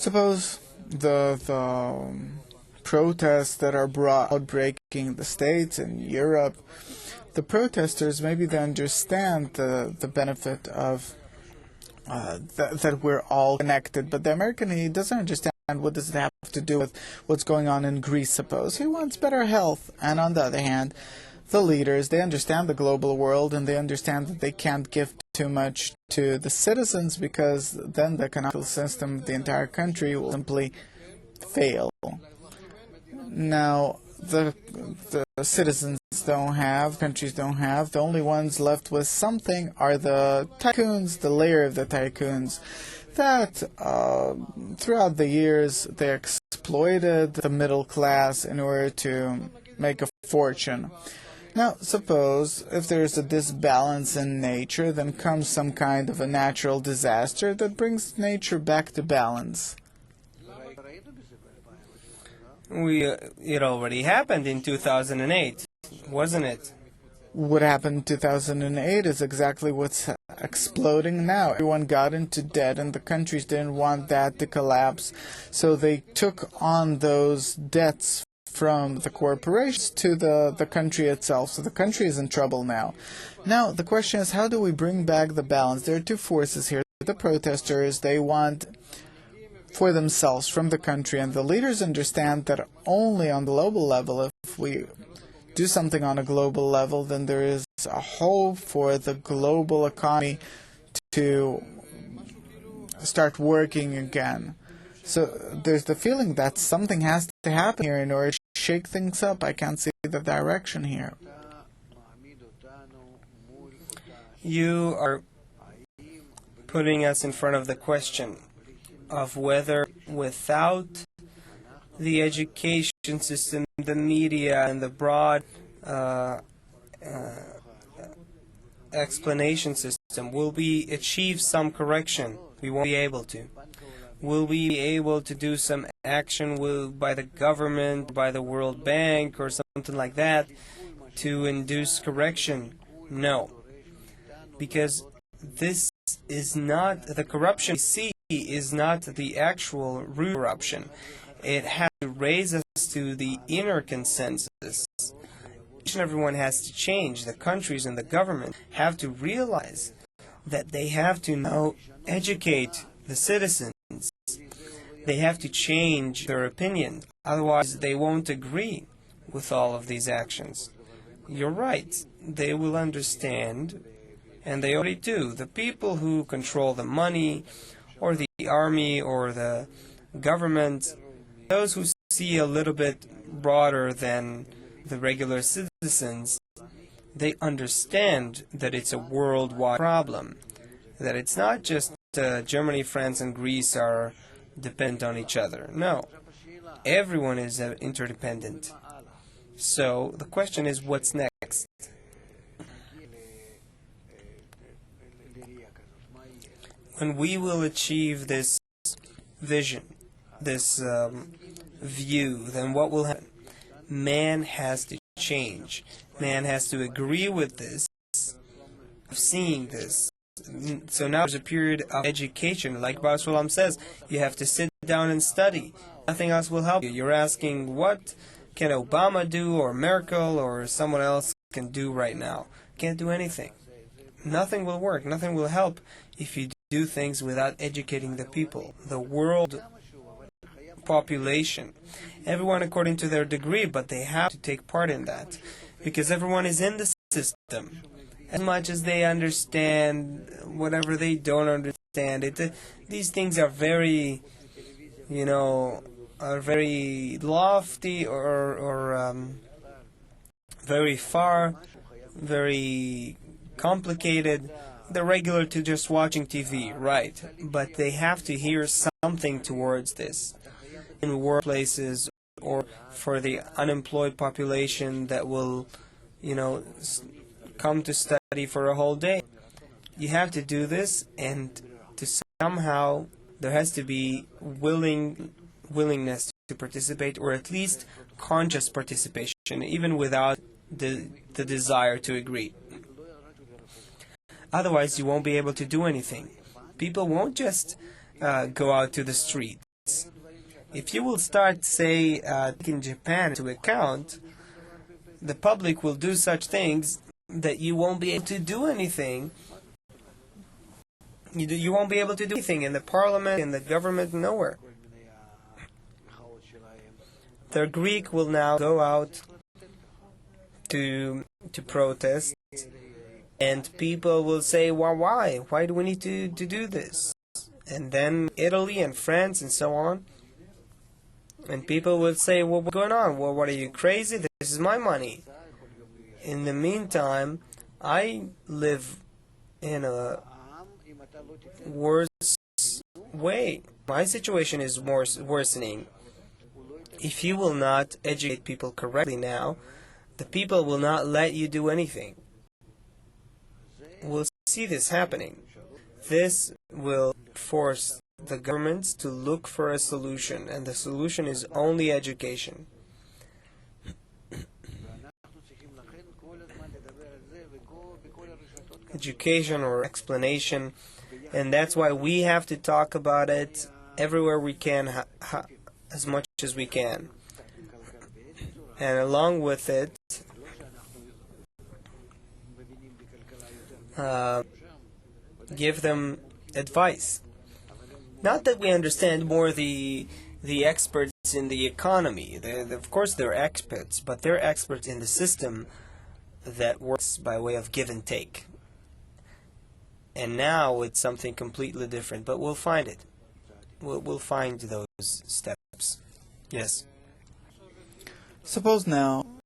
Suppose the protests that are brought outbreaking the States and Europe, the protesters, maybe they understand the benefit of that we're all connected, but the American, he doesn't understand what does it have to do with what's going on in Greece, suppose. He wants better health. And on the other hand, the leaders, they understand the global world, and they understand that they can't give too much to the citizens, because then the economic system of the entire country will simply fail. Now, the citizens don't have, countries don't have. The only ones left with something are the tycoons, the layer of the tycoons, that throughout the years they exploited the middle class in order to make a fortune. Now, suppose if there's a disbalance in nature, then comes some kind of a natural disaster that brings nature back to balance. It already happened in 2008, wasn't it? What happened in 2008 is exactly what's exploding now. Everyone got into debt, and the countries didn't want that to collapse, so they took on those debts from the corporations to the country itself. So the country is in trouble now. Now, the question is, how do we bring back the balance? There are two forces here. The protesters, they want for themselves from the country, and the leaders understand that only on the global level, if we do something on a global level, then there is a hope for the global economy to start working again. So there's the feeling that something has to happen here in order to shake things up. I can't see the direction here. You are putting us in front of the question of whether without the education system, the media, and the broad explanation system, will we achieve some correction? We won't be able to. Will we be able to do some action by the government, by the World Bank, or something like that to induce correction? No. Because this is not, the corruption we see is not the actual root corruption. It has to raise us to the inner consensus. Each and everyone has to change. The countries and the government have to realize that they have to now educate the citizens. They have to change their opinion. Otherwise, they won't agree with all of these actions. You're right. They will understand, and they already do. The people who control the money, or the army, or the government, those who see a little bit broader than the regular citizens, they understand that it's a worldwide problem, that it's not just Germany, France, and Greece are dependent on each other. No, everyone is interdependent. So the question is, what's next? When we will achieve this vision, this view, then what will happen? Man has to change. Man has to agree with this, of seeing this. So now there's a period of education. Like Baal Shalom says, you have to sit down and study. Nothing else will help you. You're asking, what can Obama do, or Merkel, or someone else can do right now? Can't do anything. Nothing will work. Nothing will help if you do things without educating the people. The world population. Everyone according to their degree, but they have to take part in that. Because everyone is in the system. As much as they understand whatever they don't understand, these things are very, are very lofty, or very far, very complicated. They're regular to just watching TV, right? But they have to hear something towards this. In workplaces, or for the unemployed population that will, come to study for a whole day. You have to do this, and to somehow there has to be willingness to participate, or at least conscious participation, even without the desire to agree. Otherwise, you won't be able to do anything. People won't just go out to the streets. If you will start, say, taking Japan into account, the public will do such things that you won't be able to do anything. You won't be able to do anything in the parliament, in the government, nowhere. The Greek will now go out to protest, and people will say, well, why? Why do we need to do this? And then Italy and France and so on. And people will say, well, what's going on? Well, what are you, crazy? This is my money. In the meantime, I live in a worse way. My situation is worsening. If you will not educate people correctly now, the people will not let you do anything. We'll see this happening. This will force the governments to look for a solution, and the solution is only education. Education or explanation, and that's why we have to talk about it everywhere we can, as much as we can. And along with it, give them advice. Not that we understand more the experts in the economy. Of course they're experts, but they're experts in the system that works by way of give and take. And now it's something completely different, but we'll find it. We'll find those steps. Yes. Suppose now